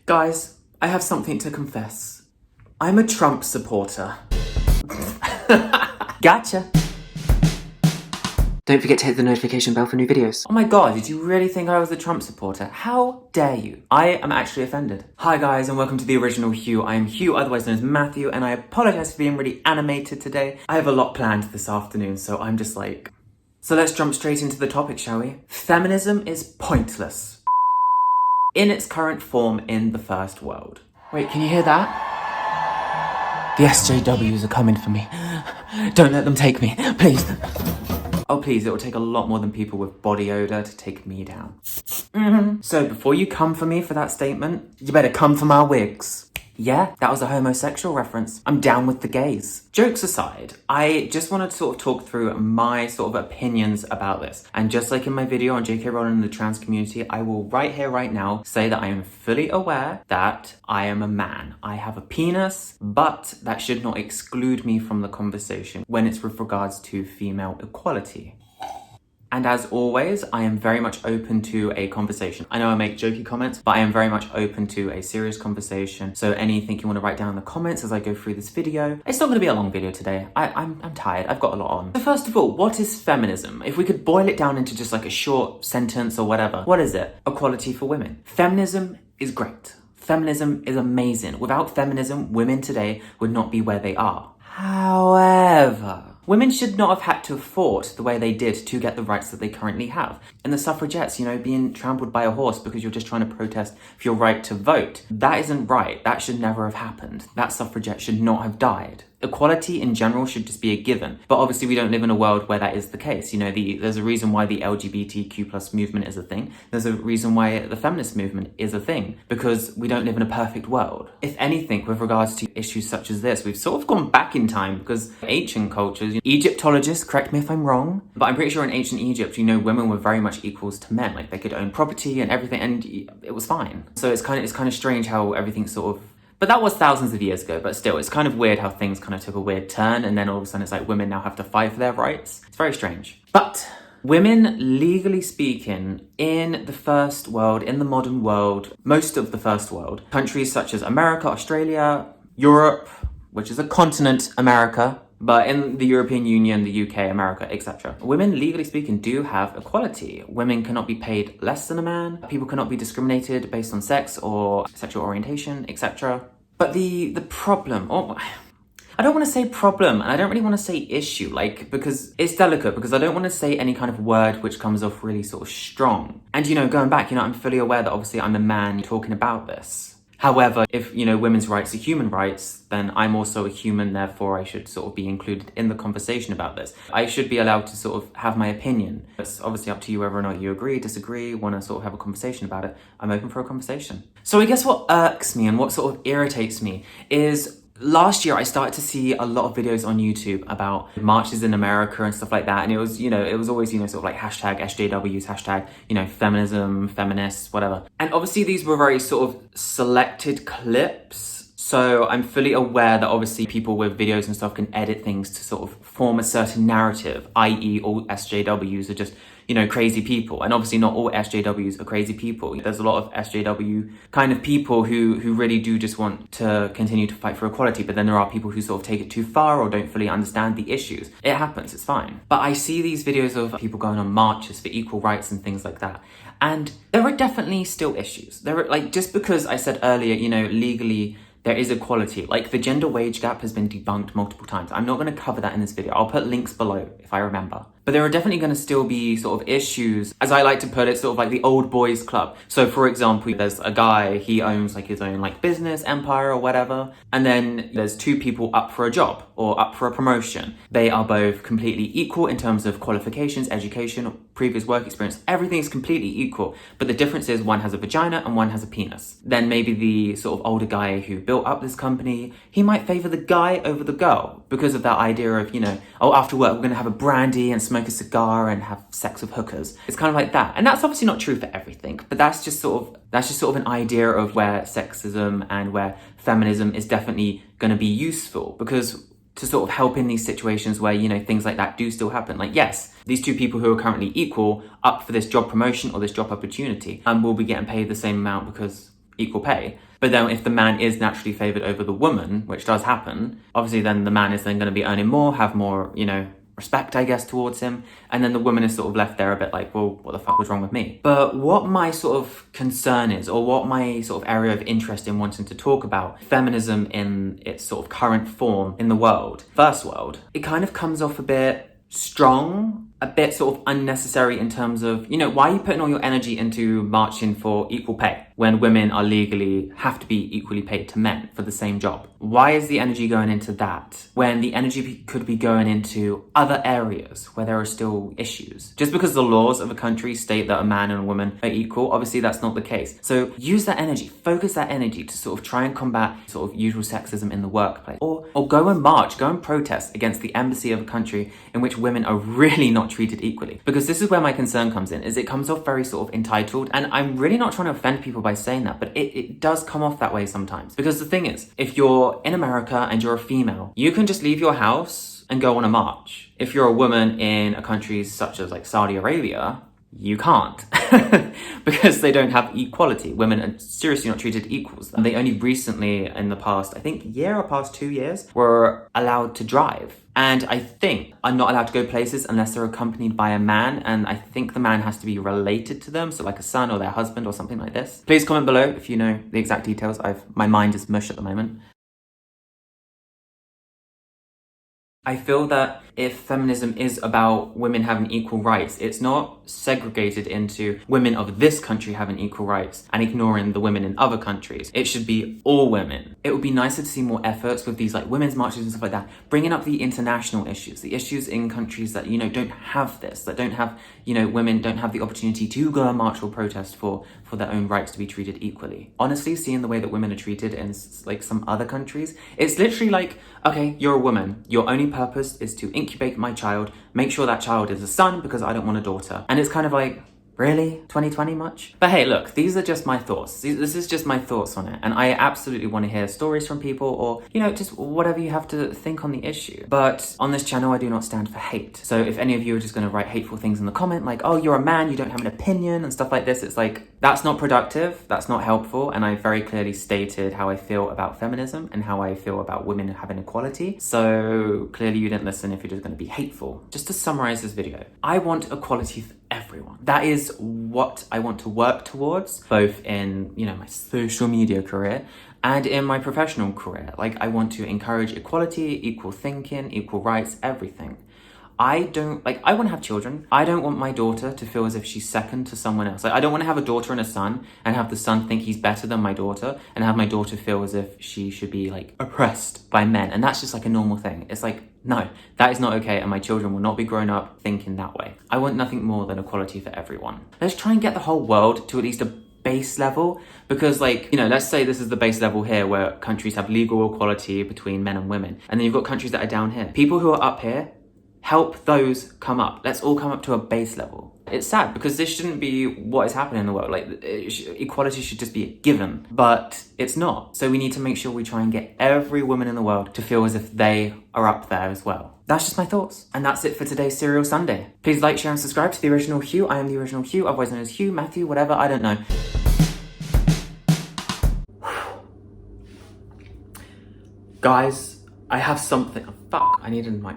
Guys, I have something to confess. I'm a Trump supporter. Gotcha. Don't forget to hit the notification bell for new videos. Oh my god, did you really think I was a Trump supporter? How dare you? I am actually offended. Hi guys, and welcome to the original Hugh. I am Hugh, otherwise known as Matthew, and I apologize for being really animated today. I have a lot planned this afternoon, so I'm just like... So let's jump straight into the topic, shall we? Feminism is pointless. In its current form in the first world. Wait, can you hear that? The SJWs are coming for me. Don't let them take me, please. Oh please, it will take a lot more than people with body odor to take me down. So before you come for me for that statement, you better come for my wigs. Yeah, that was a homosexual reference. I'm down with the gays. Jokes aside, I just wanted to sort of talk through my sort of opinions about this. And just like in my video on JK Rowling and the trans community, I will right here, right now, say that I am fully aware that I am a man. I have a penis, but that should not exclude me from the conversation when it's with regards to female equality. And as always, I am very much open to a conversation. I know I make jokey comments, but I am very much open to a serious conversation. So anything you want to write down in the comments as I go through this video. It's not going to be a long video today. I'm tired. I've got a lot on. So first of all, what is feminism? If we could boil it down into just like a short sentence or whatever, what is it? Equality for women. Feminism is great. Feminism is amazing. Without feminism, women today would not be where they are. However, women should not have had to have fought the way they did to get the rights that they currently have. And the suffragettes, you know, being trampled by a horse because you're just trying to protest for your right to vote. That isn't right. That should never have happened. That suffragette should not have died. Equality in general should just be a given. But obviously we don't live in a world where that is the case. You know, there's a reason why the LGBTQ plus movement is a thing. There's a reason why the feminist movement is a thing. Because we don't live in a perfect world. If anything, with regards to issues such as this, we've sort of gone back in time because ancient cultures, Egyptologists, correct me if I'm wrong, but I'm pretty sure in ancient Egypt, you know, women were very much equals to men. Like they could own property and everything, and it was fine. So it's kind of strange how everything sort of... But that was thousands of years ago, but still, it's kind of weird how things kind of took a weird turn, and then all of a sudden it's like women now have to fight for their rights. It's very strange. But women, legally speaking, in the first world, in the modern world, most of the first world, countries such as America, Australia, Europe, which is a continent, America, but in the European Union, the UK, America, etc. Women, legally speaking, do have equality. Women cannot be paid less than a man. People cannot be discriminated based on sex or sexual orientation, etc. But the problem, I don't want to say problem, and I don't really want to say issue, like, because it's delicate, because I don't want to say any kind of word which comes off really sort of strong. And, you know, going back, you know, I'm fully aware that obviously I'm a man talking about this. However, if, you know, women's rights are human rights, then I'm also a human, therefore I should sort of be included in the conversation about this. I should be allowed to sort of have my opinion. It's obviously up to you whether or not you agree, disagree, want to sort of have a conversation about it. I'm open for a conversation. So I guess what irks me and what sort of irritates me is... Last year, I started to see a lot of videos on YouTube about marches in America and stuff like that. And it was, you know, it was always, you know, sort of like hashtag SJWs, hashtag, you know, feminism, feminists, whatever. And obviously these were very sort of selected clips. So I'm fully aware that obviously people with videos and stuff can edit things to sort of form a certain narrative, i.e. all SJWs are just, you know, crazy people. And obviously not all SJWs are crazy people. There's a lot of SJW kind of people who really do just want to continue to fight for equality, but then there are people who sort of take it too far or don't fully understand the issues. It happens, it's fine. But I see these videos of people going on marches for equal rights and things like that. And there are definitely still issues. There are, like, just because I said earlier, you know, legally, there is equality. Like, the gender wage gap has been debunked multiple times. I'm not going to cover that in this video. I'll put links below if I remember. But there are definitely going to still be sort of issues, as I like to put it, sort of like the old boys club. So for example, there's a guy, he owns like his own like business empire or whatever. And then there's two people up for a job or up for a promotion. They are both completely equal in terms of qualifications, education, previous work experience. Everything is completely equal. But the difference is one has a vagina and one has a penis. Then maybe the sort of older guy who built up this company, he might favor the guy over the girl because of that idea of, you know, oh, after work, we're going to have a brandy and smoke a cigar and have sex with hookers. It's kind of like that. And that's obviously not true for everything, but that's just sort of an idea of where sexism and where feminism is definitely going to be useful, because to sort of help in these situations where, you know, things like that do still happen. Like, yes, these two people who are currently equal up for this job promotion or this job opportunity will be getting paid the same amount because equal pay. But then if the man is naturally favored over the woman, which does happen, obviously then the man is then going to be earning more, have more, respect, I guess, towards him. And then the woman is sort of left there a bit like, well, what the fuck was wrong with me? But what my sort of concern is, or what my sort of area of interest in wanting to talk about feminism in its sort of current form in the world, first world, it kind of comes off a bit strong, a bit sort of unnecessary in terms of, why are you putting all your energy into marching for equal pay when women are legally have to be equally paid to men for the same job? Why is the energy going into that when the energy could be going into other areas where there are still issues? Just because the laws of a country state that a man and a woman are equal, obviously that's not the case. So use that energy, focus that energy to sort of try and combat sort of usual sexism in the workplace. Or go and march, go and protest against the embassy of a country in which women are really not treated equally. Because this is where my concern comes in, is it comes off very sort of entitled, and I'm really not trying to offend people by saying that, but it does come off that way sometimes. Because the thing is, if you're in America and you're a female, you can just leave your house and go on a march. If you're a woman in a country such as like Saudi Arabia, you can't because they don't have equality. Women are seriously not treated equals. They only recently in the past, I think past 2 years, were allowed to drive. And I think are not allowed to go places unless they're accompanied by a man. And I think the man has to be related to them. So like a son or their husband or something like this. Please comment below if you know the exact details. My mind is mush at the moment. I feel that if feminism is about women having equal rights, it's not segregated into women of this country having equal rights and ignoring the women in other countries. It should be all women. It would be nicer to see more efforts with these like women's marches and stuff like that, bringing up the international issues, the issues in countries that, don't have this, that don't have, women don't have the opportunity to go and march or protest for their own rights to be treated equally. Honestly, seeing the way that women are treated in like some other countries, it's literally like, okay, you're a woman. Your only purpose is to incubate my child, make sure that child is a son because I don't want a daughter. And it's kind of like, really? 2020 much? But hey, look, these are just my thoughts. This is just my thoughts on it. And I absolutely want to hear stories from people or, just whatever you have to think on the issue. But on this channel, I do not stand for hate. So if any of you are just going to write hateful things in the comment, like, oh, you're a man, you don't have an opinion and stuff like this, it's like, that's not productive. That's not helpful. And I very clearly stated how I feel about feminism and how I feel about women having equality. So clearly you didn't listen if you're just going to be hateful. Just to summarize this video, I want equality for everyone. That is what I want to work towards, both in, my social media career and in my professional career. Like, I want to encourage equality, equal thinking, equal rights, everything. I want to have children. I don't want my daughter to feel as if she's second to someone else. Like, I don't want to have a daughter and a son and have the son think he's better than my daughter and have my daughter feel as if she should be like oppressed by men. And that's just like a normal thing. It's like, no, that is not okay. And my children will not be grown up thinking that way. I want nothing more than equality for everyone. Let's try and get the whole world to at least a base level, because let's say this is the base level here where countries have legal equality between men and women. And then you've got countries that are down here. People who are up here, help those come up. Let's all come up to a base level. It's sad because this shouldn't be what is happening in the world. Like, equality should just be a given, but it's not. So we need to make sure we try and get every woman in the world to feel as if they are up there as well. That's just my thoughts. And that's it for today's Serial Sunday. Please like, share, and subscribe to The Original Hugh. I am The Original Hugh, otherwise known as Hugh, Matthew, whatever, I don't know. Guys, I have something. Oh, fuck, I need a mic.